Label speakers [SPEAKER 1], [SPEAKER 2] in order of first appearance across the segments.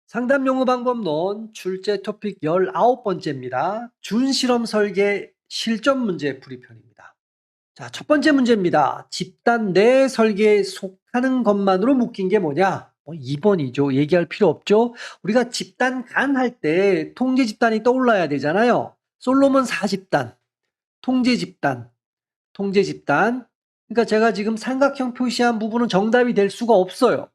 [SPEAKER 1] 상담 용어 방법론 출제 토픽 19번째입니다. 준실험 설계 실전 문제 풀이편입니다. 자, 첫 번째 문제입니다. 집단 내 설계에 속하는 것만으로 묶인 게 뭐냐? 2번이죠. 얘기할 필요 없죠. 우리가 집단 간 할 때 통제 집단이 떠올라야 되잖아요. 솔로몬 4집단, 통제 집단, 통제 집단. 그러니까 제가 지금 삼각형 표시한 부분은 정답이 될 수가 없어요.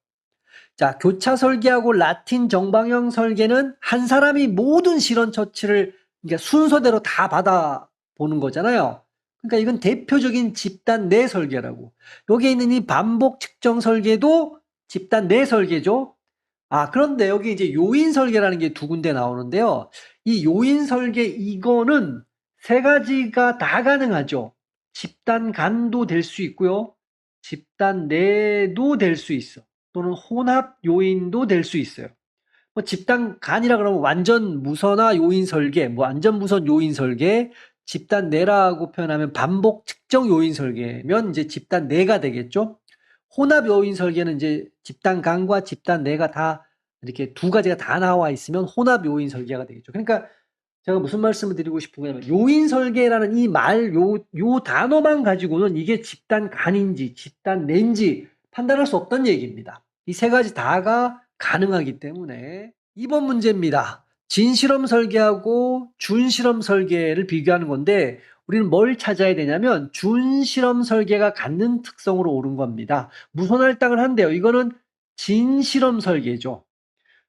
[SPEAKER 1] 자, 교차 설계하고 라틴 정방형 설계는 한 사람이 모든 실험 처치를 그러니까 순서대로 다 받아보는 거잖아요. 그러니까 이건 대표적인 집단 내 설계라고. 여기에 있는 이 반복 측정 설계도 집단 내 설계죠. 아, 그런데 여기 이제 요인 설계라는 게 두 군데 나오는데요. 이 요인 설계 이거는 세 가지가 다 가능하죠. 집단 간도 될 수 있고요. 집단 내도 될 수 있어. 또는 혼합 요인도 될 수 있어요. 뭐 집단 간이라 그러면 완전 무선화 요인 설계, 뭐 완전 무선 요인 설계, 집단 내라고 표현하면 반복 측정 요인 설계면 이제 집단 내가 되겠죠. 혼합 요인 설계는 이제 집단 간과 집단 내가 다 이렇게 두 가지가 다 나와 있으면 혼합 요인 설계가 되겠죠. 그러니까 제가 무슨 말씀을 드리고 싶은 거냐면 요인 설계라는 이 요 단어만 가지고는 이게 집단 간인지 집단 내인지 판단할 수 없다는 얘기입니다. 이 세 가지 다가 가능하기 때문에 2번 문제입니다. 진실험 설계하고 준실험 설계를 비교하는 건데 우리는 뭘 찾아야 되냐면 준실험 설계가 갖는 특성으로 옳은 겁니다. 무선할당을 한대요. 이거는 진실험 설계죠.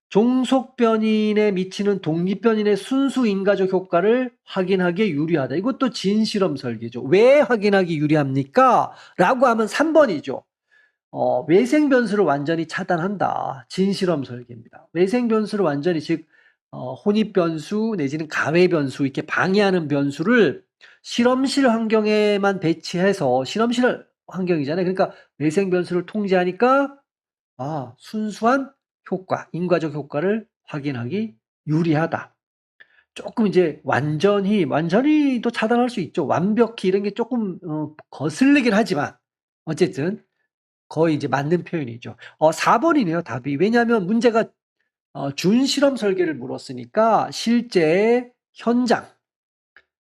[SPEAKER 1] 종속 변인에 미치는 독립 변인의 순수 인과적 효과를 확인하기에 유리하다. 이것도 진실험 설계죠. 왜 확인하기 유리합니까? 라고 하면 3번이죠. 외생 변수를 완전히 차단한다. 진실험 설계입니다. 외생 변수를 완전히 즉 혼입 변수 내지는 가외 변수 이렇게 방해하는 변수를 실험실 환경에만 배치해서 실험실 환경이잖아요. 그러니까 외생 변수를 통제하니까 순수한 효과, 인과적 효과를 확인하기 유리하다. 조금 이제 완전히도 차단할 수 있죠. 완벽히 이런 게 조금 거슬리긴 하지만 어쨌든 거의 이제 맞는 표현이죠. 4번이네요, 답이. 왜냐하면 문제가 준실험 설계를 물었으니까 실제 현장.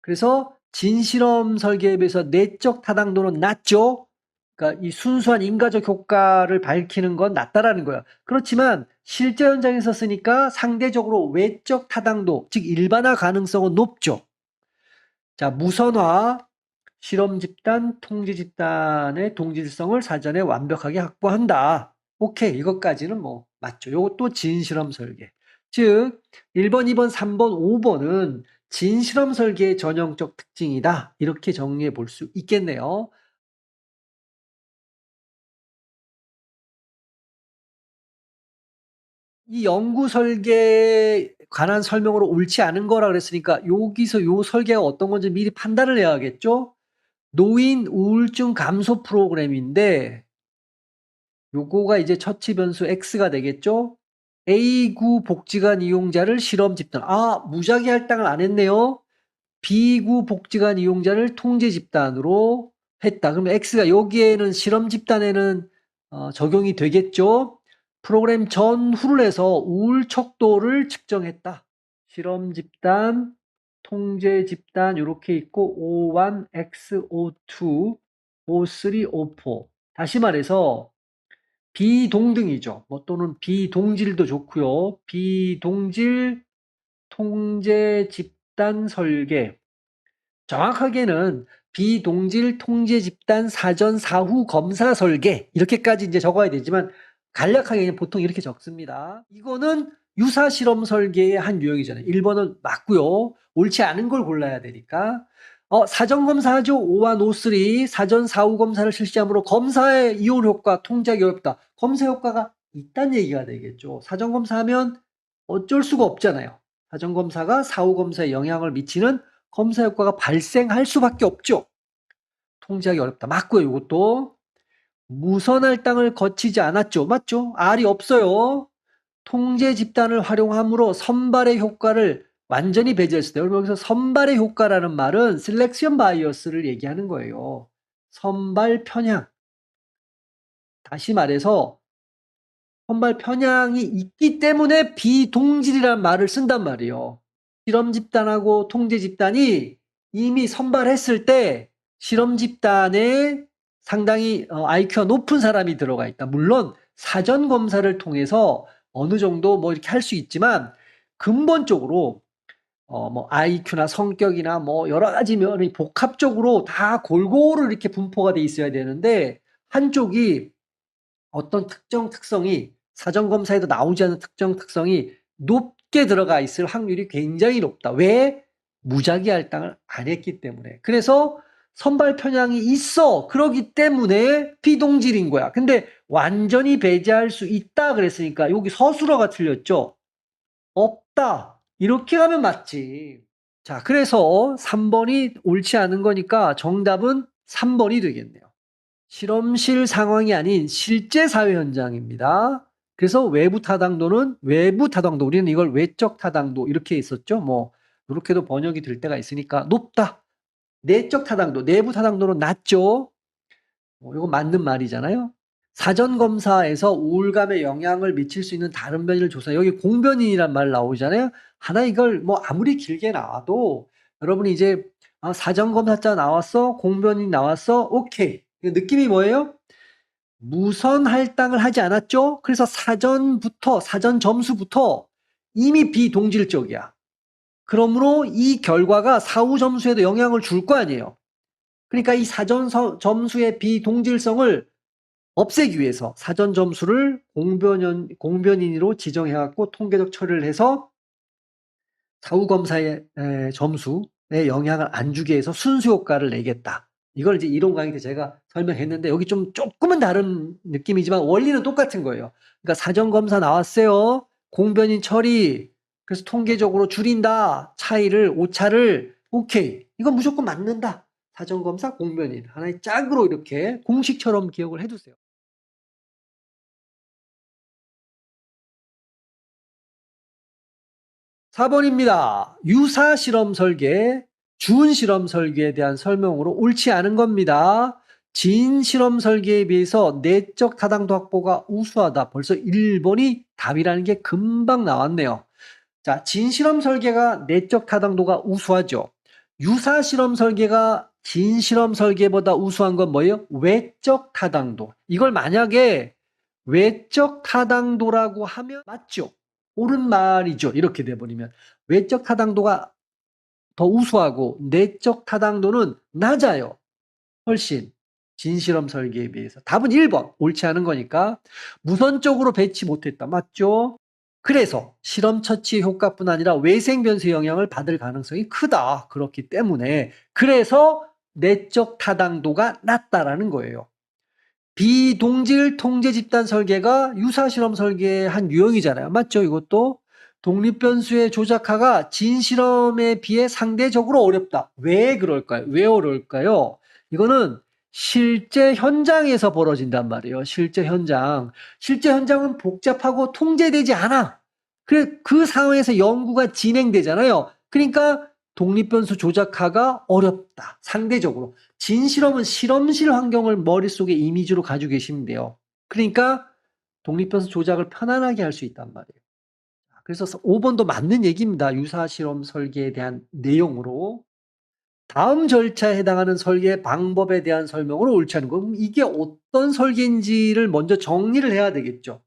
[SPEAKER 1] 그래서 진실험 설계에 비해서 내적 타당도는 낮죠. 그러니까 이 순수한 인과적 효과를 밝히는 건 낮다라는 거예요. 그렇지만 실제 현장에서 쓰니까 상대적으로 외적 타당도, 즉 일반화 가능성은 높죠. 자, 무선화, 실험 집단, 통제 집단의 동질성을 사전에 완벽하게 확보한다. 오케이, 이것까지는 뭐 맞죠. 요것도 진실험 설계. 즉 1번, 2번, 3번, 5번은 진실험 설계의 전형적 특징이다. 이렇게 정리해 볼 수 있겠네요. 이 연구 설계에 관한 설명으로 옳지 않은 거라 그랬으니까 여기서 요 설계가 어떤 건지 미리 판단을 해야겠죠? 노인 우울증 감소 프로그램인데 요거가 이제 처치 변수 X가 되겠죠? A구 복지관 이용자를 실험 집단. 무작위 할당을 안 했네요. B구 복지관 이용자를 통제 집단으로 했다. 그러면 X가 여기에는 실험 집단에는 적용이 되겠죠? 프로그램 전후를 해서 우울 척도를 측정했다. 실험 집단, 통제 집단 이렇게 있고 O1, X, O2, O3, O4. 다시 말해서 비동등이죠. 뭐 또는 비동질도 좋고요. 비동질 통제 집단 설계. 정확하게는 비동질 통제 집단 사전 사후 검사 설계 이렇게까지 이제 적어야 되지만 간략하게 그냥 보통 이렇게 적습니다. 이거는 유사 실험 설계의 한 유형이잖아요. 1번은 맞고요. 옳지 않은 걸 골라야 되니까. 사전 검사하죠. 5와 노3 사전 사후 검사를 실시함으로 검사의 이온 효과 통제하기 어렵다. 검사 효과가 있다는 얘기가 되겠죠. 사전 검사하면 어쩔 수가 없잖아요. 사전 검사가 사후 검사에 영향을 미치는 검사 효과가 발생할 수밖에 없죠. 통제하기 어렵다. 맞고요. 이것도 무선 할당을 거치지 않았죠. 맞죠? R이 없어요. 통제 집단을 활용함으로 선발의 효과를 완전히 배제했을 때 여기서 선발의 효과라는 말은 셀렉션 바이어스를 얘기하는 거예요. 선발 편향. 다시 말해서 선발 편향이 있기 때문에 비동질이라는 말을 쓴단 말이에요. 실험 집단하고 통제 집단이 이미 선발했을 때 실험 집단에 상당히 IQ가 높은 사람이 들어가 있다. 물론 사전 검사를 통해서 어느 정도 뭐 이렇게 할 수 있지만 근본적으로 뭐 IQ나 성격이나 뭐 여러 가지 면이 복합적으로 다 골고루 이렇게 분포가 돼 있어야 되는데 한쪽이 어떤 특정 특성이 사전 검사에도 나오지 않은 특정 특성이 높게 들어가 있을 확률이 굉장히 높다. 왜? 무작위 할당을 안 했기 때문에. 그래서 선발 편향이 있어. 그러기 때문에 비동질인 거야. 근데 완전히 배제할 수 있다 그랬으니까 여기 서술어가 틀렸죠. 없다. 이렇게 가면 맞지. 자, 그래서 3번이 옳지 않은 거니까 정답은 3번이 되겠네요. 실험실 상황이 아닌 실제 사회 현장입니다. 그래서 외부 타당도는 외부 타당도, 우리는 이걸 외적 타당도 이렇게 있었죠. 뭐 이렇게도 번역이 될 때가 있으니까 높다. 내적 타당도, 내부 타당도는 낮죠. 이거 맞는 말이잖아요. 사전 검사에서 우울감에 영향을 미칠 수 있는 다른 변이를 조사. 여기 공변인이란 말 나오잖아요. 하나 이걸 뭐 아무리 길게 나와도 여러분이 이제 사전 검사자 나왔어, 공변인 나왔어, 오케이. 느낌이 뭐예요? 무선 할당을 하지 않았죠? 그래서 사전 점수부터 이미 비동질적이야. 그러므로 이 결과가 사후 점수에도 영향을 줄 거 아니에요. 그러니까 이 사전 점수의 비동질성을 없애기 위해서 사전 점수를 공변인으로 지정해갖고 통계적 처리를 해서 사후 검사의 점수에 영향을 안 주게 해서 순수 효과를 내겠다. 이걸 이제 이론 강의 때 제가 설명했는데 여기 좀 조금은 다른 느낌이지만 원리는 똑같은 거예요. 그러니까 사전 검사 나왔어요. 공변인 처리. 그래서 통계적으로 줄인다. 차이를 오차를 오케이. 이건 무조건 맞는다. 사전 검사 공변인 하나의 짝으로 이렇게 공식처럼 기억을 해두세요. 4번입니다. 유사 실험 설계, 준 실험 설계에 대한 설명으로 옳지 않은 겁니다. 진 실험 설계에 비해서 내적 타당도 확보가 우수하다. 벌써 1번이 답이라는 게 금방 나왔네요. 자, 진 실험 설계가 내적 타당도가 우수하죠. 유사 실험 설계가 진 실험 설계보다 우수한 건 뭐예요? 외적 타당도. 이걸 만약에 외적 타당도라고 하면 맞죠? 옳은 말이죠. 이렇게 돼버리면. 외적 타당도가 더 우수하고 내적 타당도는 낮아요. 훨씬. 진실험 설계에 비해서. 답은 1번. 옳지 않은 거니까. 무선적으로 배치 못했다. 맞죠? 그래서 실험 처치 효과뿐 아니라 외생 변수의 영향을 받을 가능성이 크다. 그렇기 때문에. 그래서 내적 타당도가 낮다라는 거예요. 비동질 통제 집단 설계가 유사 실험 설계의 한 유형이잖아요. 맞죠? 이것도 독립변수의 조작화가 진실험에 비해 상대적으로 어렵다. 왜 그럴까요? 왜 어려울까요? 이거는 실제 현장에서 벌어진단 말이에요. 실제 현장. 실제 현장은 복잡하고 통제되지 않아. 그 상황에서 연구가 진행되잖아요. 그러니까 독립변수 조작화가 어렵다. 상대적으로. 진실험은 실험실 환경을 머릿속에 이미지로 가지고 계시면 돼요. 그러니까 독립변수 조작을 편안하게 할 수 있단 말이에요. 그래서 5번도 맞는 얘기입니다. 유사 실험 설계에 대한 내용으로. 다음 절차에 해당하는 설계 방법에 대한 설명으로 옳지 않은 거. 그럼 이게 어떤 설계인지를 먼저 정리를 해야 되겠죠.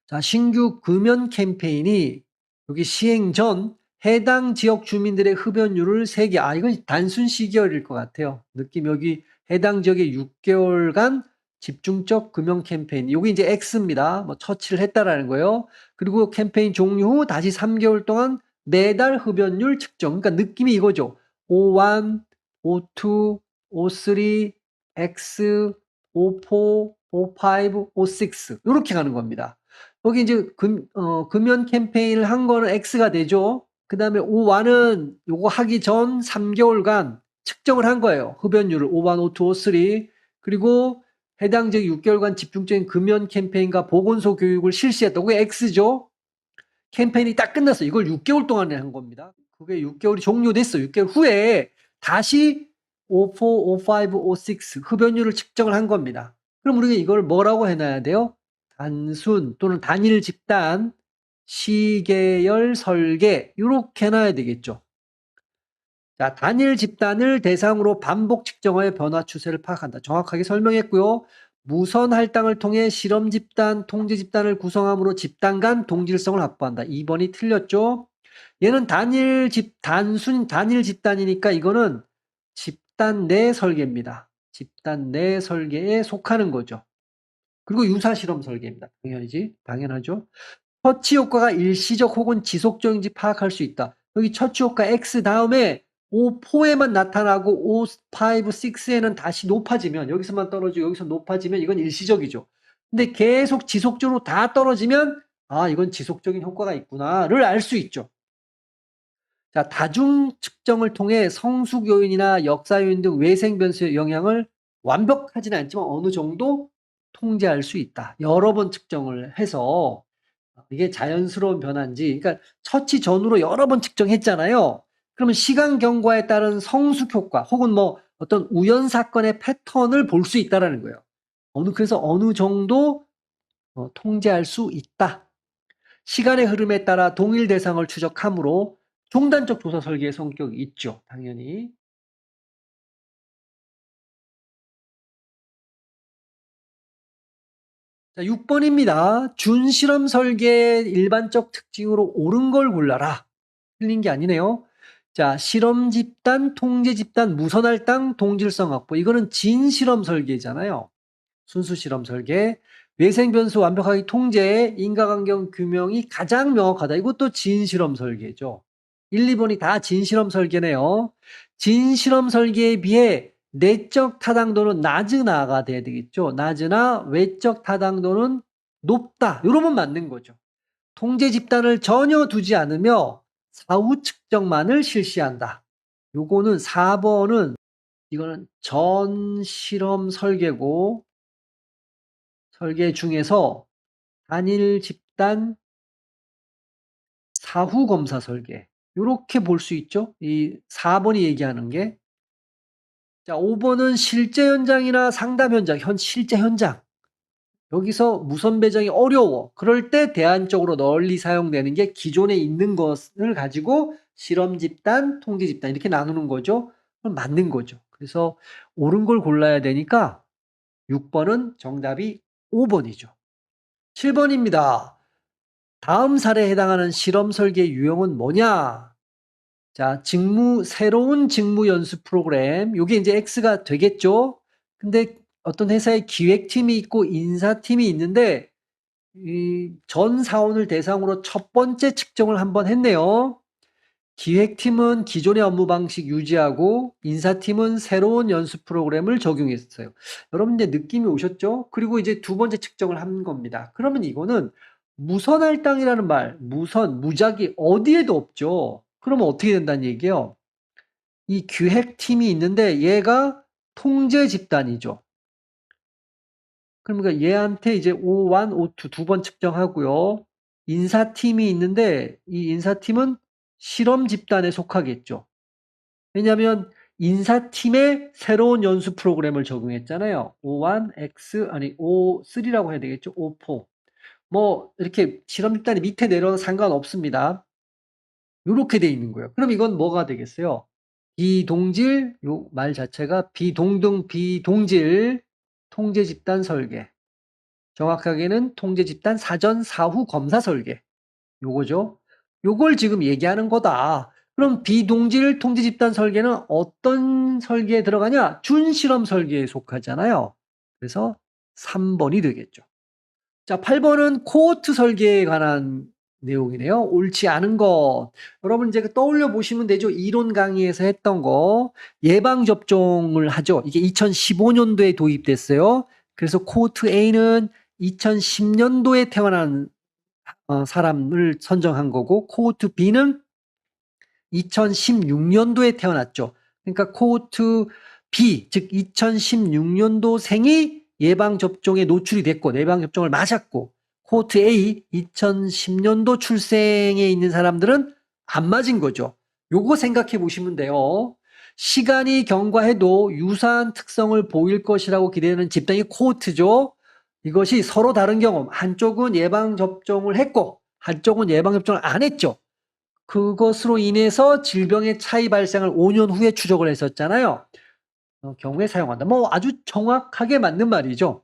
[SPEAKER 1] 자, 신규 금연 캠페인이 여기 시행 전 해당 지역 주민들의 흡연율을 3개. 이건 단순 시기열일 것 같아요. 느낌 여기 해당 지역에 6개월간 집중적 금연 캠페인. 여기 이제 X입니다. 뭐 처치를 했다라는 거예요. 그리고 캠페인 종료 후 다시 3개월 동안 매달 흡연율 측정. 그러니까 느낌이 이거죠. O1, O2, O3, X, O4, O5, O6 이렇게 가는 겁니다. 여기 이제 금연 캠페인을 한 거는 X가 되죠. 그 다음에 O1은 요거 하기 전 3개월간 측정을 한 거예요. 흡연율을 O1, O2, O3 그리고 해당 지역 6개월간 집중적인 금연 캠페인과 보건소 교육을 실시했다. 그게 X죠. 캠페인이 딱 끝났어. 이걸 6개월 동안에 한 겁니다. 그게 6개월이 종료됐어. 6개월 후에 다시 O4, O5, O6 흡연율을 측정을 한 겁니다. 그럼 우리가 이걸 뭐라고 해놔야 돼요? 단순 또는 단일 집단, 시계열 설계 이렇게 해놔야 되겠죠. 자, 단일 집단을 대상으로 반복 측정하여 변화 추세를 파악한다. 정확하게 설명했고요. 무선 할당을 통해 실험 집단, 통제 집단을 구성함으로 집단 간 동질성을 확보한다. 2번이 틀렸죠. 얘는 단순 단일 집단이니까 이거는 집단 내 설계입니다. 집단 내 설계에 속하는 거죠. 그리고 유사 실험 설계입니다. 당연하죠. 처치 효과가 일시적 혹은 지속적인지 파악할 수 있다. 여기 처치 효과 X 다음에 O4에만 나타나고 O5, 6에는 다시 높아지면, 여기서만 떨어지고 여기서 높아지면 이건 일시적이죠. 근데 계속 지속적으로 다 떨어지면 이건 지속적인 효과가 있구나를 알 수 있죠. 자, 다중 측정을 통해 성숙 요인이나 역사 요인 등 외생 변수의 영향을 완벽하지는 않지만 어느 정도 통제할 수 있다. 여러 번 측정을 해서 이게 자연스러운 변화인지, 그러니까 처치 전후로 여러 번 측정했잖아요. 그러면 시간 경과에 따른 성숙 효과 혹은 뭐 어떤 우연 사건의 패턴을 볼 수 있다라는 거예요. 그래서 어느 정도 통제할 수 있다. 시간의 흐름에 따라 동일 대상을 추적하므로 종단적 조사 설계의 성격이 있죠. 당연히. 자, 6번입니다. 준실험 설계의 일반적 특징으로 옳은 걸 골라라. 틀린 게 아니네요. 자, 실험 집단, 통제 집단, 무선 할당, 동질성 확보. 이거는 진실험 설계잖아요. 순수 실험 설계. 외생 변수 완벽하게 통제, 인과관계 규명이 가장 명확하다. 이것도 진실험 설계죠. 1, 2번이 다 진실험 설계네요. 진실험 설계에 비해 내적 타당도는 낮으나가 돼야 되겠죠. 낮으나 외적 타당도는 높다. 이러면 맞는 거죠. 통제 집단을 전혀 두지 않으며 사후 측정만을 실시한다. 요거는 4번은 이거는 전 실험 설계고, 설계 중에서 단일 집단 사후 검사 설계. 요렇게 볼 수 있죠. 이 4번이 얘기하는 게. 자, 5번은 실제 현장이나 상담 현장, 실제 현장. 여기서 무선 배정이 어려워. 그럴 때 대안적으로 널리 사용되는 게 기존에 있는 것을 가지고 실험 집단, 통제 집단 이렇게 나누는 거죠. 그럼 맞는 거죠. 그래서 옳은 걸 골라야 되니까 6번은 정답이 5번이죠. 7번입니다. 다음 사례에 해당하는 실험 설계 유형은 뭐냐? 자, 새로운 직무 연수 프로그램. 요게 이제 X가 되겠죠? 근데 어떤 회사에 기획팀이 있고 인사팀이 있는데 이 전 사원을 대상으로 첫 번째 측정을 한번 했네요. 기획팀은 기존의 업무 방식 유지하고 인사팀은 새로운 연수 프로그램을 적용했어요. 여러분 이제 느낌이 오셨죠? 그리고 이제 두 번째 측정을 한 겁니다. 그러면 이거는 무선 할당이라는 말, 무작위 어디에도 없죠. 그러면 어떻게 된다는 얘기예요? 이 기획팀이 있는데 얘가 통제 집단이죠. 그러니까 얘한테 이제 O1, O2 두 번 측정하고요. 인사팀이 있는데 이 인사팀은 실험 집단에 속하겠죠. 왜냐하면 인사팀에 새로운 연수 프로그램을 적용했잖아요. O1, O3라고 해야 되겠죠. O4. 뭐 이렇게 실험 집단이 밑에 내려도 상관없습니다. 이렇게 돼 있는 거예요. 그럼 이건 뭐가 되겠어요? 비동질, 요 말 자체가 비동질 통제 집단 설계. 정확하게는 통제 집단 사전 사후 검사 설계. 요거죠. 요걸 지금 얘기하는 거다. 그럼 비동질 통제 집단 설계는 어떤 설계에 들어가냐? 준실험 설계에 속하잖아요. 그래서 3번이 되겠죠. 자, 8번은 코호트 설계에 관한 내용이네요. 옳지 않은 것. 여러분 이제 떠올려 보시면 되죠. 이론 강의에서 했던 거. 예방접종을 하죠. 이게 2015년도에 도입됐어요. 그래서 코호트 A는 2010년도에 태어난 사람을 선정한 거고, 코호트 B는 2016년도에 태어났죠. 그러니까 코호트 B, 즉 2016년도생이 예방접종에 노출이 됐고 예방접종을 맞았고, 코호트 A 2010년도 출생에 있는 사람들은 안 맞은 거죠. 요거 생각해 보시면 돼요. 시간이 경과해도 유사한 특성을 보일 것이라고 기대하는 집단이 코호트죠. 이것이 서로 다른 경험, 한쪽은 예방접종을 했고 한쪽은 예방접종을 안 했죠. 그것으로 인해서 질병의 차이 발생을 5년 후에 추적을 했었잖아요. 경우에 사용한다. 뭐 아주 정확하게 맞는 말이죠.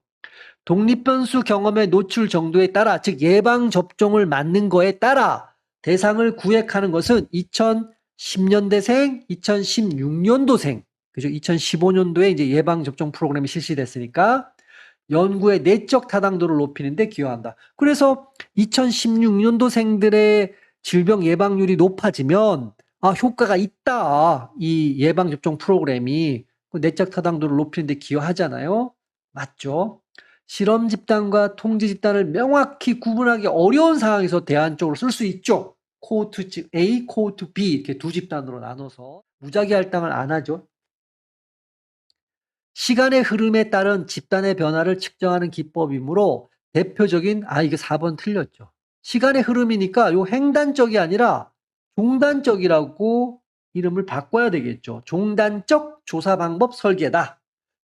[SPEAKER 1] 독립변수 경험의 노출 정도에 따라, 즉 예방접종을 맞는 거에 따라 대상을 구획하는 것은 2010년대생, 2016년도생, 그죠? 2015년도에 이제 예방접종 프로그램이 실시됐으니까 연구의 내적 타당도를 높이는 데 기여한다. 그래서 2016년도생들의 질병 예방률이 높아지면 효과가 있다. 이 예방접종 프로그램이 그 내적 타당도를 높이는 데 기여하잖아요. 맞죠? 실험 집단과 통제 집단을 명확히 구분하기 어려운 상황에서 대안적으로 쓸 수 있죠. 코호트 A, 코호트 B 이렇게 두 집단으로 나눠서 무작위 할당을 안 하죠. 시간의 흐름에 따른 집단의 변화를 측정하는 기법이므로 대표적인 이게 4번 틀렸죠. 시간의 흐름이니까 요 횡단적이 아니라 종단적이라고 이름을 바꿔야 되겠죠. 종단적 조사 방법 설계다.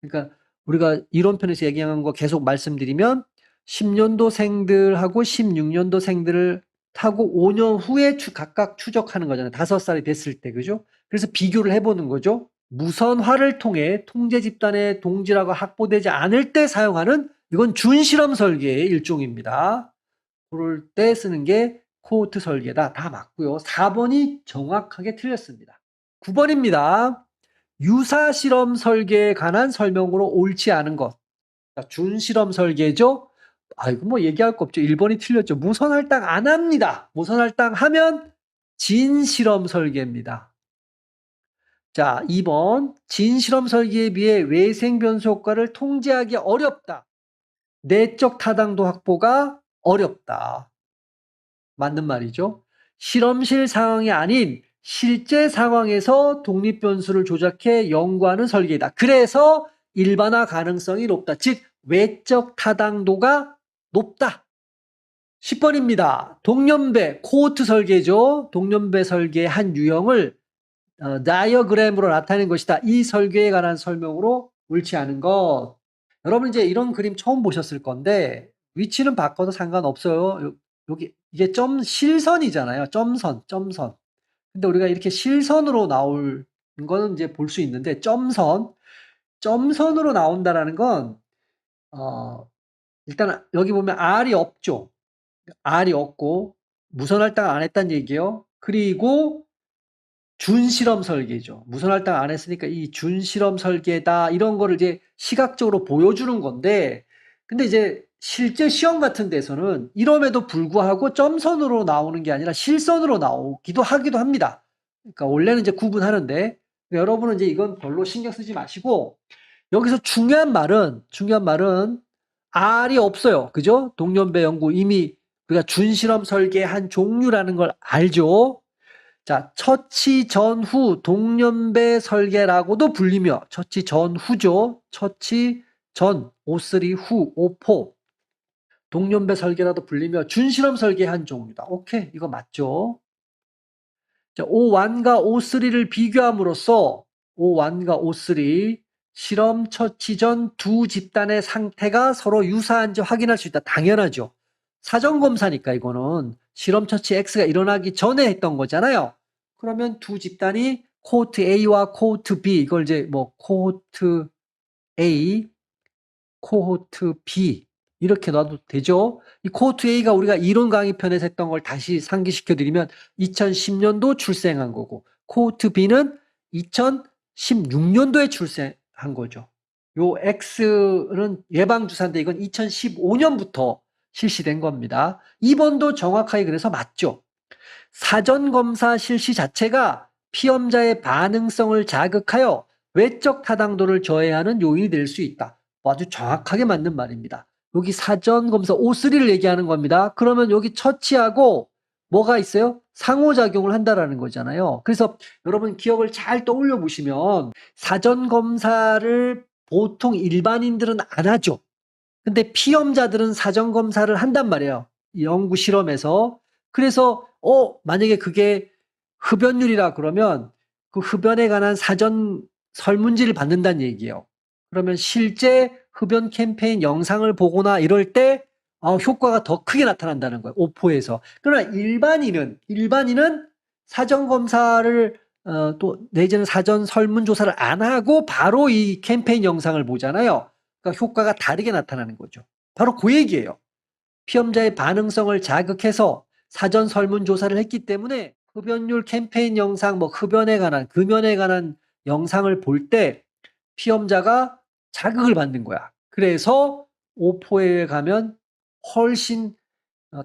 [SPEAKER 1] 그러니까 우리가 이론편에서 얘기한 거 계속 말씀드리면 10년도생들하고 16년도생들을 타고 5년 후에 각각 추적하는 거잖아요. 5살이 됐을 때, 그죠? 그래서 비교를 해보는 거죠. 무선화를 통해 통제 집단의 동질하고 확보되지 않을 때 사용하는 이건 준실험 설계의 일종입니다. 그럴 때 쓰는 게 코호트 설계다. 다 맞고요. 4번이 정확하게 틀렸습니다. 9번입니다. 유사 실험 설계에 관한 설명으로 옳지 않은 것. 준실험 설계죠. 이거 뭐 얘기할 거 없죠. 1번이 틀렸죠. 무선 할당 안 합니다. 무선 할당 하면 진실험 설계입니다. 자, 2번. 진실험 설계에 비해 외생 변수 효과를 통제하기 어렵다. 내적 타당도 확보가 어렵다. 맞는 말이죠. 실험실 상황이 아닌 실제 상황에서 독립 변수를 조작해 연구하는 설계이다. 그래서 일반화 가능성이 높다. 즉 외적 타당도가 높다. 10번입니다. 동년배 코호트 설계죠. 동년배 설계의 한 유형을 다이어그램으로 나타낸 것이다. 이 설계에 관한 설명으로 옳지 않은 것. 여러분 이제 이런 그림 처음 보셨을 건데 위치는 바꿔도 상관없어요. 여기 이게 실선이잖아요. 점선. 근데 우리가 이렇게 실선으로 나올 거는 이제 볼 수 있는데 점선으로 나온다라는 건 일단 여기 보면 R이 없죠. R이 없고 무선 할당 안 했다는 얘기예요. 그리고 준실험 설계죠. 무선 할당 안 했으니까 이 준실험 설계다 이런 거를 이제 시각적으로 보여주는 건데 근데 이제 실제 시험 같은 데서는 이럼에도 불구하고 점선으로 나오는 게 아니라 실선으로 나오기도 하기도 합니다. 그러니까 원래는 이제 구분하는데 여러분은 이제 이건 별로 신경 쓰지 마시고 여기서 중요한 말은 R이 없어요. 그죠? 동년배 연구 이미 우리가 준실험 설계의 한 종류라는 걸 알죠. 자, 처치 전후 동년배 설계라고도 불리며 처치 전후죠. 처치 전, O3 후, O4 동년배 설계라도 불리며 준실험 설계의 한 종류다. 오케이, 이거 맞죠? 자, O1과 O3를 비교함으로써 O1과 O3 실험 처치 전 두 집단의 상태가 서로 유사한지 확인할 수 있다. 당연하죠. 사전검사니까 이거는 실험 처치 X가 일어나기 전에 했던 거잖아요. 그러면 두 집단이 코호트 A와 코호트 B 이걸 이제 뭐 코호트 A, 코호트 B 이렇게 놔도 되죠. 이 코호트 A가 우리가 이론 강의 편에서 했던 걸 다시 상기시켜 드리면 2010년도 출생한 거고 코호트 B는 2016년도에 출생한 거죠. 요 X는 예방주사인데 이건 2015년부터 실시된 겁니다. 2번도 정확하게 그래서 맞죠. 사전검사 실시 자체가 피험자의 반응성을 자극하여 외적 타당도를 저해하는 요인이 될 수 있다. 아주 정확하게 맞는 말입니다. 여기 사전검사 O3를 얘기하는 겁니다. 그러면 여기 처치하고 뭐가 있어요? 상호작용을 한다라는 거잖아요. 그래서 여러분 기억을 잘 떠올려 보시면 사전검사를 보통 일반인들은 안 하죠. 근데 피험자들은 사전검사를 한단 말이에요. 연구 실험에서. 그래서 만약에 그게 흡연율이라 그러면 그 흡연에 관한 사전 설문지를 받는다는 얘기예요. 그러면 실제 흡연 캠페인 영상을 보거나 이럴 때 효과가 더 크게 나타난다는 거예요. 오포에서. 그러나 일반인은 사전 검사를 또 내지는 사전 설문조사를 안 하고 바로 이 캠페인 영상을 보잖아요. 그러니까 효과가 다르게 나타나는 거죠. 바로 그 얘기예요. 피험자의 반응성을 자극해서 사전 설문조사를 했기 때문에 흡연율 캠페인 영상, 뭐 흡연에 관한, 금연에 관한 영상을 볼 때 피험자가 자극을 받는 거야. 그래서 오포에 가면 훨씬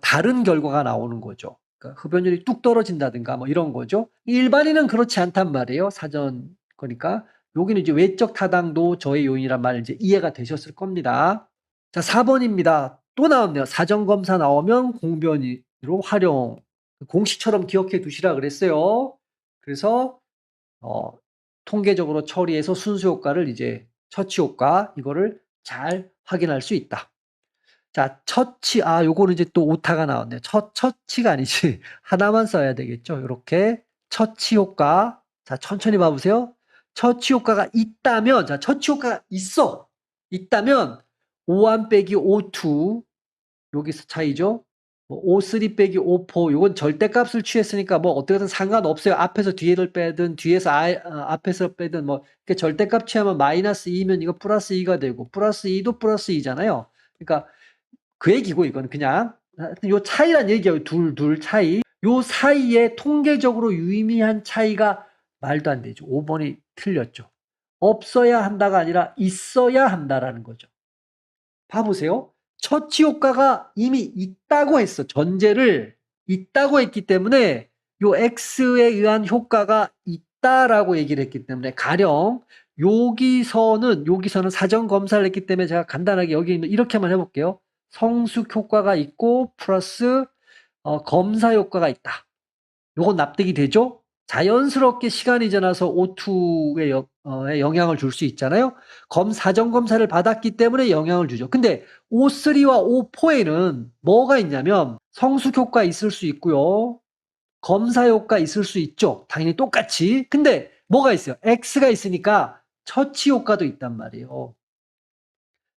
[SPEAKER 1] 다른 결과가 나오는 거죠. 그러니까 흡연율이 뚝 떨어진다든가 뭐 이런 거죠. 일반인은 그렇지 않단 말이에요. 사전 거니까. 여기는 이제 외적 타당도 저의 요인이란 말 이제 이해가 되셨을 겁니다. 자, 4번입니다. 또 나왔네요. 사전 검사 나오면 공변으로 활용. 공식처럼 기억해 두시라 그랬어요. 그래서 통계적으로 처리해서 순수 효과를 이제 처치 효과 이거를 잘 확인할 수 있다. 자, 처치 요거는 이제 또 오타가 나왔네요. 처치가 아니지. 하나만 써야 되겠죠. 요렇게 처치 효과. 자, 천천히 봐 보세요. 처치 효과가 있다면 자, 처치 효과가 있다면 O1 빼기 O2 여기서 차이죠. 뭐 O3 빼기 O4 요건 절대값을 취했으니까 뭐 어떻게든 상관없어요. 앞에서 뒤를 빼든 뒤에서 앞에서 빼든 뭐 이렇게 절대값 취하면 마이너스 2면 이거 플러스 2가 되고 플러스 2도 플러스 2잖아요. 그러니까 그 얘기고 이건 그냥 하여튼 요 차이란 얘기예요. 둘 차이. 요 사이에 통계적으로 유의미한 차이가 말도 안 되죠. 5번이 틀렸죠. 없어야 한다가 아니라 있어야 한다라는 거죠. 봐보세요. 처치 효과가 이미 있다고 했어. 전제를 있다고 했기 때문에 요 X에 의한 효과가 있다라고 얘기를 했기 때문에 가령 여기서는 사전 검사를 했기 때문에 제가 간단하게 여기 있는 이렇게만 해볼게요. 성숙 효과가 있고 플러스 검사 효과가 있다. 요건 납득이 되죠? 자연스럽게 시간이 지나서 O2에 영향을 줄 수 있잖아요. 사전 검사를 받았기 때문에 영향을 주죠. 근데 O3와 O4에는 뭐가 있냐면 성숙 효과 있을 수 있고요. 검사 효과 있을 수 있죠. 당연히 똑같이. 근데 뭐가 있어요? X가 있으니까 처치 효과도 있단 말이에요.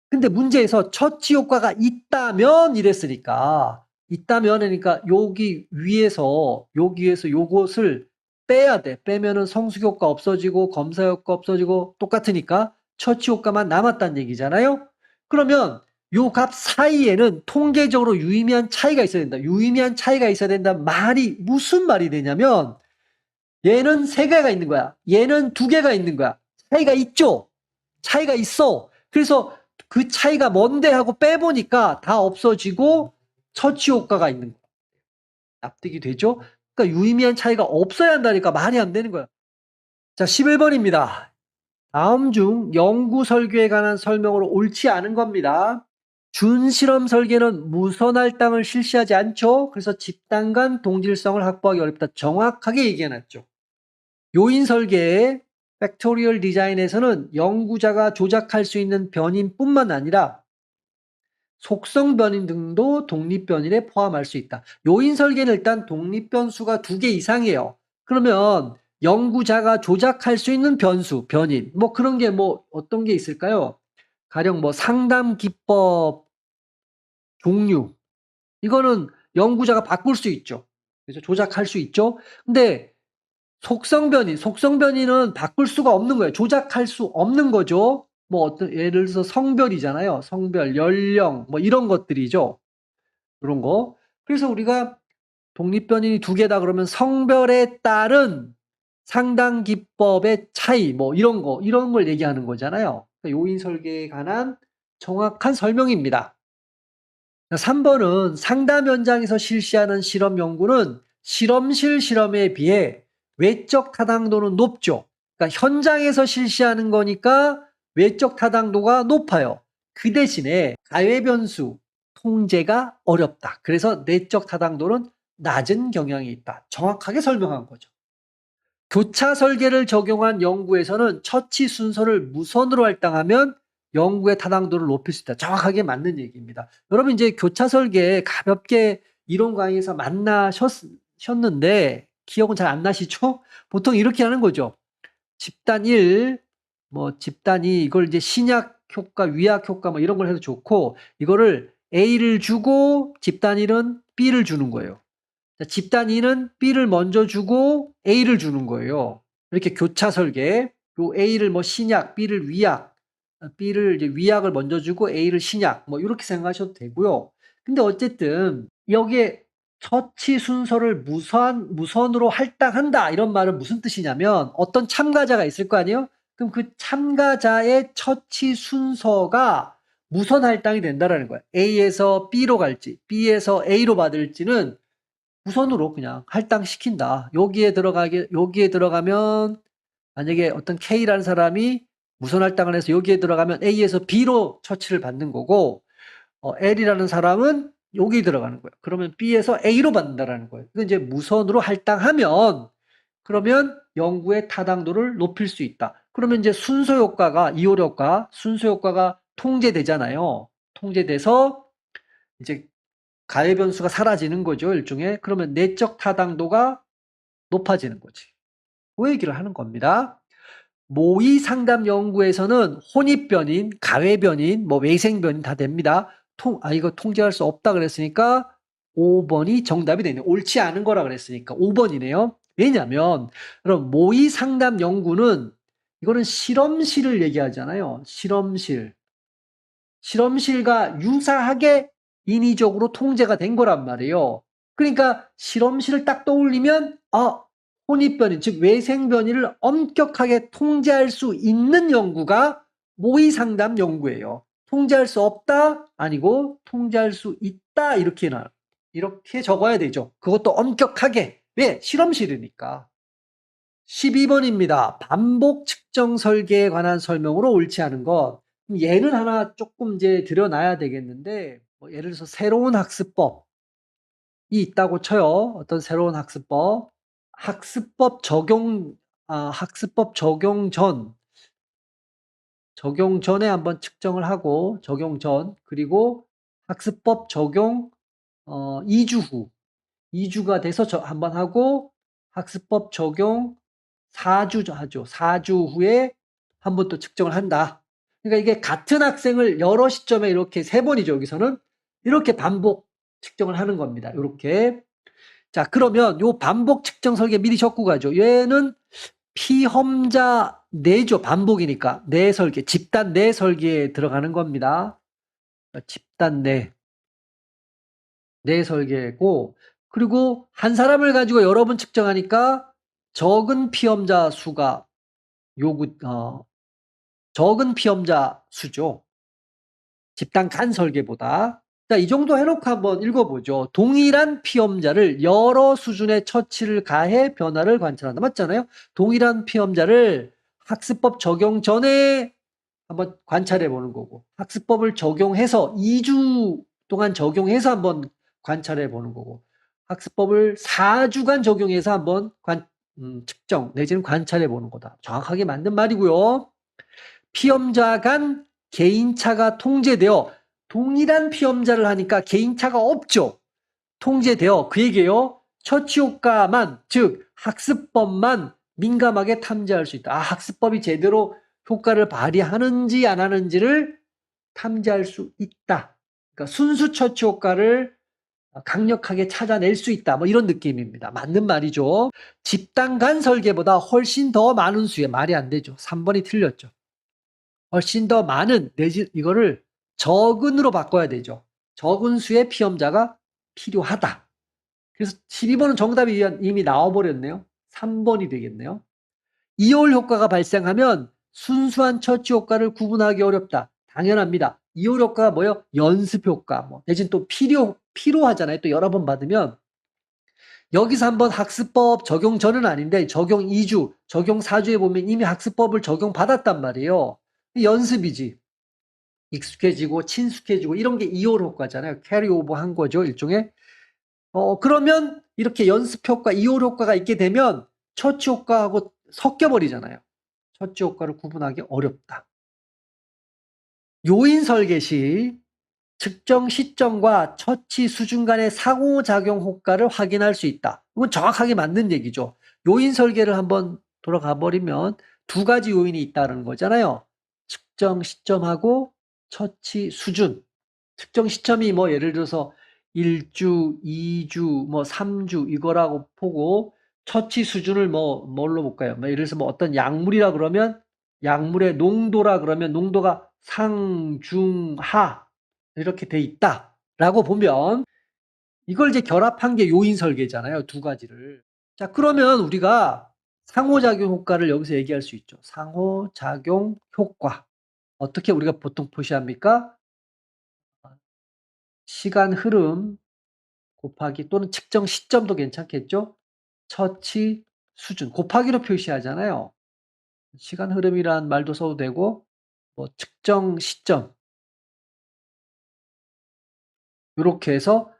[SPEAKER 1] 근데 문제에서 처치 효과가 있다면 이랬으니까 그러니까 여기 위에서 요것을 빼야 돼. 빼면은 성숙 효과 없어지고 검사 효과 없어지고 똑같으니까 처치 효과만 남았다는 얘기잖아요. 그러면 요 값 사이에는 통계적으로 유의미한 차이가 있어야 된다. 유의미한 차이가 있어야 된다. 말이 무슨 말이 되냐면 얘는 3개가 있는 거야. 얘는 2개가 있는 거야. 차이가 있죠? 차이가 있어. 그래서 그 차이가 뭔데 하고 빼보니까 다 없어지고 처치 효과가 있는 거야. 납득이 되죠? 그러니까 유의미한 차이가 없어야 한다니까 말이 안 되는 거야. 자, 11번입니다. 다음 중 연구 설계에 관한 설명으로 옳지 않은 겁니다. 준실험 설계는 무선 할당을 실시하지 않죠. 그래서 집단 간 동질성을 확보하기 어렵다. 정확하게 얘기해놨죠. 요인 설계의 팩토리얼 디자인에서는 연구자가 조작할 수 있는 변인뿐만 아니라 속성 변인 등도 독립 변인에 포함할 수 있다. 요인 설계는 일단 독립 변수가 2개 이상이에요. 그러면 연구자가 조작할 수 있는 변인, 뭐 그런 게 뭐 어떤 게 있을까요? 가령 뭐 상담 기법 종류, 이거는 연구자가 바꿀 수 있죠. 그래서 조작할 수 있죠. 근데 속성 변인은 바꿀 수가 없는 거예요. 조작할 수 없는 거죠. 뭐 예를 들어서 성별이잖아요. 성별, 연령, 뭐 이런 것들이죠. 그런 거. 그래서 우리가 독립 변인이 2개다 그러면 성별에 따른 상당 기법의 차이, 뭐 이런 걸 얘기하는 거잖아요. 그러니까 요인 설계에 관한 정확한 설명입니다. 3번은 상담 현장에서 실시하는 실험 연구는 실험실 실험에 비해 외적 타당도는 높죠. 그러니까 현장에서 실시하는 거니까 외적 타당도가 높아요. 그 대신에 가외 변수, 통제가 어렵다. 그래서 내적 타당도는 낮은 경향이 있다. 정확하게 설명한 거죠. 교차 설계를 적용한 연구에서는 처치 순서를 무선으로 할당하면 연구의 타당도를 높일 수 있다. 정확하게 맞는 얘기입니다. 여러분 이제 교차 설계 가볍게 이론 강의에서 만나셨는데 기억은 잘 안 나시죠? 보통 이렇게 하는 거죠. 집단 1, 뭐 집단 2 이걸 이제 신약 효과, 위약 효과 뭐 이런 걸 해도 좋고 이거를 A를 주고 집단 1은 B를 주는 거예요. 자, 집단 2는 B를 먼저 주고 A를 주는 거예요. 이렇게 교차 설계. 요 A를 뭐 신약, B를 위약, B를 이제 위약을 먼저 주고 A를 신약 뭐 이렇게 생각하셔도 되고요. 근데 어쨌든 여기에 처치 순서를 무선으로 할당한다 이런 말은 무슨 뜻이냐면 어떤 참가자가 있을 거 아니에요? 그럼 그 참가자의 처치 순서가 무선 할당이 된다라는 거야. A에서 B로 갈지, B에서 A로 받을지는 무선으로 그냥 할당시킨다. 여기에 들어가면 만약에 어떤 K라는 사람이 무선 할당을 해서 여기에 들어가면 A에서 B로 처치를 받는 거고 L이라는 사람은 여기 들어가는 거예요. 그러면 B에서 A로 받는다라는 거예요. 이거 이제 무선으로 할당하면 그러면 연구의 타당도를 높일 수 있다. 그러면 이제 순서 효과가 이올 효과, 순서 효과가 통제되잖아요. 통제돼서 이제 가외 변수가 사라지는 거죠, 일종의. 그러면 내적 타당도가 높아지는 거지. 그 얘기를 하는 겁니다. 모의 상담 연구에서는 혼입 변인, 가외 변인, 뭐 외생 변인 다 됩니다. 이거 통제할 수 없다 그랬으니까 5번이 정답이 되네. 옳지 않은 거라 그랬으니까 5번이네요. 왜냐면 그럼 모의 상담 연구는 이거는 실험실을 얘기하잖아요. 실험실과 유사하게 인위적으로 통제가 된 거란 말이에요. 그러니까 실험실을 딱 떠올리면 혼입변이 즉 외생변이를 엄격하게 통제할 수 있는 연구가 모의상담 연구예요. 통제할 수 없다 아니고 통제할 수 있다 이렇게 적어야 되죠. 그것도 엄격하게. 왜? 실험실이니까. 12번입니다. 반복 측정 설계에 관한 설명으로 옳지 않은 것. 예는 하나 조금 이제 드려놔야 되겠는데, 뭐 예를 들어서 새로운 학습법이 있다고 쳐요. 어떤 새로운 학습법. 학습법 적용 전에 한번 측정을 하고, 적용 전, 그리고 학습법 적용 2주 후, 2주가 돼서 한번 하고, 학습법 적용 4주 하죠. 4주 후에 한 번 또 측정을 한다. 그러니까 이게 같은 학생을 여러 시점에 이렇게 3번이죠. 여기서는 이렇게 반복 측정을 하는 겁니다. 이렇게. 자, 그러면 요 반복 측정 설계 미리 적고 가죠. 얘는 피험자 내죠. 반복이니까. 내 설계, 집단 내 설계에 들어가는 겁니다. 집단 내 설계고, 그리고 한 사람을 가지고 여러 번 측정하니까 적은 피험자 수가 적은 피험자 수죠. 집단 간 설계보다. 자, 이 정도 해놓고 한번 읽어보죠. 동일한 피험자를 여러 수준의 처치를 가해 변화를 관찰한다. 맞잖아요? 동일한 피험자를 학습법 적용 전에 한번 관찰해 보는 거고, 학습법을 적용해서 2주 동안 적용해서 한번 관찰해 보는 거고, 학습법을 4주간 적용해서 한번 측정 내지는 관찰해 보는 거다. 정확하게 맞는 말이고요. 피험자 간 개인차가 통제되어 동일한 피험자를 하니까 개인차가 없죠. 통제되어 그 얘기예요. 처치 효과만 즉 학습법만 민감하게 탐지할 수 있다. 학습법이 제대로 효과를 발휘하는지 안 하는지를 탐지할 수 있다. 그러니까 순수 처치 효과를 강력하게 찾아낼 수 있다. 뭐 이런 느낌입니다. 맞는 말이죠. 집단 간 설계보다 훨씬 더 많은 수의 말이 안 되죠. 3번이 틀렸죠. 훨씬 더 많은 내지 이거를 적은으로 바꿔야 되죠. 적은 수의 피험자가 필요하다. 그래서 12번은 정답이 이미 나와버렸네요. 3번이 되겠네요. 이올 효과가 발생하면 순수한 처치 효과를 구분하기 어렵다. 당연합니다. 이올 효과가 뭐예요? 연습 효과, 내지는 또 필요하잖아요. 또 여러 번 받으면. 여기서 한번 학습법 적용 전은 아닌데 적용 2주, 적용 4주에 보면 이미 학습법을 적용받았단 말이에요. 연습이지. 익숙해지고 친숙해지고 이런 게 이올 효과잖아요. 캐리오버 한 거죠. 일종의. 그러면 이렇게 연습 효과, 이올 효과가 있게 되면 처치 효과하고 섞여버리잖아요. 처치 효과를 구분하기 어렵다. 요인 설계 시 측정 시점과 처치 수준 간의 상호작용 효과를 확인할 수 있다. 이건 정확하게 맞는 얘기죠. 요인 설계를 한번 돌아가 버리면 두 가지 요인이 있다는 거잖아요. 특정 시점하고 처치 수준. 특정 시점이 뭐 예를 들어서 1주, 2주, 뭐 3주 이거라고 보고 처치 수준을 뭘로 볼까요? 뭐 예를 들어서 뭐 어떤 약물이라 그러면 약물의 농도라 그러면 농도가 상, 중, 하 이렇게 돼 있다라고 보면 이걸 이제 결합한 게 요인 설계잖아요. 두 가지를. 자, 그러면 우리가 상호작용 효과를 여기서 얘기할 수 있죠. 상호작용 효과. 어떻게 우리가 보통 표시합니까? 시간 흐름 곱하기 또는 측정 시점도 괜찮겠죠? 처치 수준 곱하기로 표시하잖아요. 시간 흐름이란 말도 써도 되고 뭐 측정 시점 요렇게 해서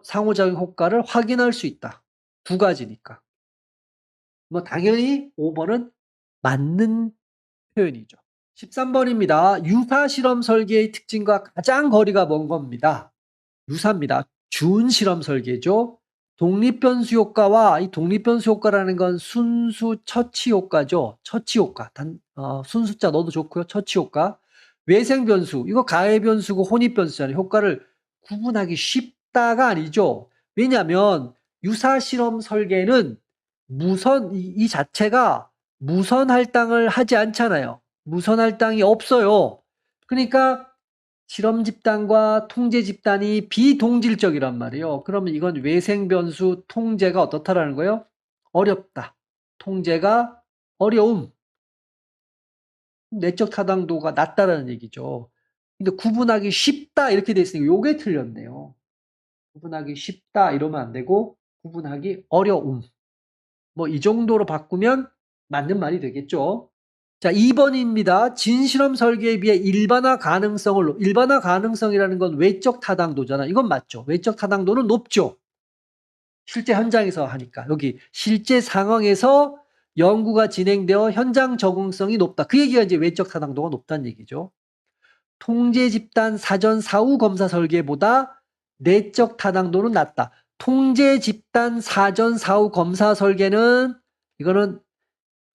[SPEAKER 1] 상호작용 효과를 확인할 수 있다. 두 가지니까. 뭐 당연히 5번은 맞는 표현이죠. 13번입니다. 유사 실험 설계의 특징과 가장 거리가 먼 겁니다. 유사입니다. 준 실험 설계죠. 독립변수 효과와 이 독립변수 효과라는 건 순수 처치 효과죠. 처치 효과. 순수자 넣어도 좋고요. 처치 효과. 외생 변수. 이거 가해 변수고 혼입 변수잖아요. 효과를 구분하기 쉽다가 아니죠. 왜냐하면 유사 실험 설계는 이 자체가 무선 할당을 하지 않잖아요. 무선 할당이 없어요. 그러니까 실험 집단과 통제 집단이 비동질적이란 말이에요. 그러면 이건 외생 변수 통제가 어떻다라는 거예요? 어렵다. 통제가 어려움. 내적 타당도가 낮다라는 얘기죠. 근데 구분하기 쉽다 이렇게 돼 있으니까 요게 틀렸네요. 구분하기 쉽다 이러면 안 되고 구분하기 어려움. 뭐 이 정도로 바꾸면 맞는 말이 되겠죠. 자, 2번입니다. 진실험 설계에 비해 일반화 가능성이라는 건 외적 타당도잖아. 이건 맞죠. 외적 타당도는 높죠. 실제 현장에서 하니까. 여기 실제 상황에서 연구가 진행되어 현장 적응성이 높다. 그 얘기가 이제 외적 타당도가 높다는 얘기죠. 통제 집단 사전 사후 검사 설계보다 내적 타당도는 낮다. 통제 집단 사전 사후 검사 설계는 이거는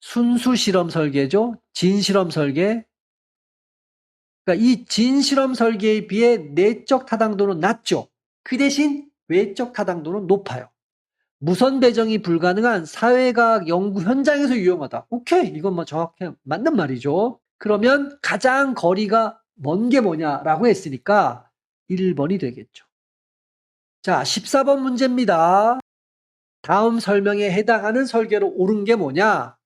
[SPEAKER 1] 순수 실험 설계죠. 진실험 설계. 그러니까 이 진실험 설계에 비해 내적 타당도는 낮죠. 그 대신 외적 타당도는 높아요. 무선 배정이 불가능한 사회과학 연구 현장에서 유용하다. 오케이. 이건 뭐 정확히 맞는 말이죠. 그러면 가장 거리가 먼 게 뭐냐라고 했으니까 1번이 되겠죠. 자, 14번 문제입니다. 다음 설명에 해당하는 설계로 옳은 게 뭐냐?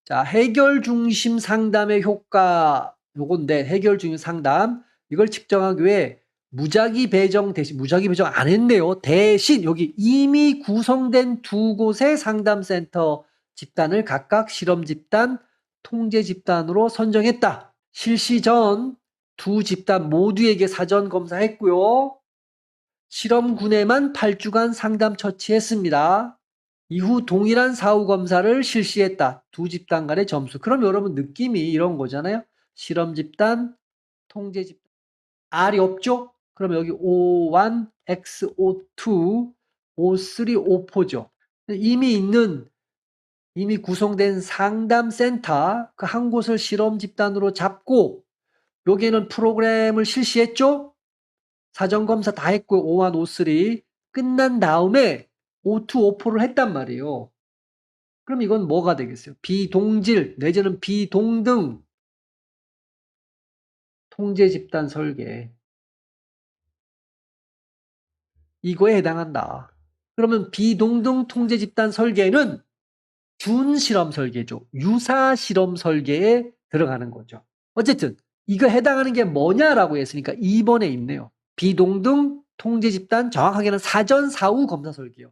[SPEAKER 1] 자, 해결 중심 상담의 효과 요건데 해결 중심 상담 이걸 측정하기 위해 무작위 배정 대신 무작위 배정 안 했네요. 대신 여기 이미 구성된 두 곳의 상담센터 집단을 각각 실험 집단, 통제 집단으로 선정했다. 실시 전 두 집단 모두에게 사전 검사했고요. 실험군에만 8주간 상담 처치했습니다. 이후 동일한 사후 검사를 실시했다. 두 집단 간의 점수. 그럼 여러분 느낌이 이런 거잖아요. 실험 집단, 통제 집단. R이 없죠? 그럼 여기 O1, XO2, O3, O4죠. 이미 구성된 상담센터 그 한 곳을 실험 집단으로 잡고 여기에는 프로그램을 실시했죠? 사전검사 다 했고요. O1, O3 끝난 다음에 O2, O4를 했단 말이에요. 그럼 이건 뭐가 되겠어요? 비동질 내지는 비동등 통제 집단 설계 이거에 해당한다. 그러면 비동등 통제 집단 설계는 준실험 설계죠. 유사 실험 설계에 들어가는 거죠. 어쨌든 이거 해당하는 게 뭐냐라고 했으니까 2번에 있네요. 비동등 통제 집단 정확하게는 사전 사후 검사 설계요.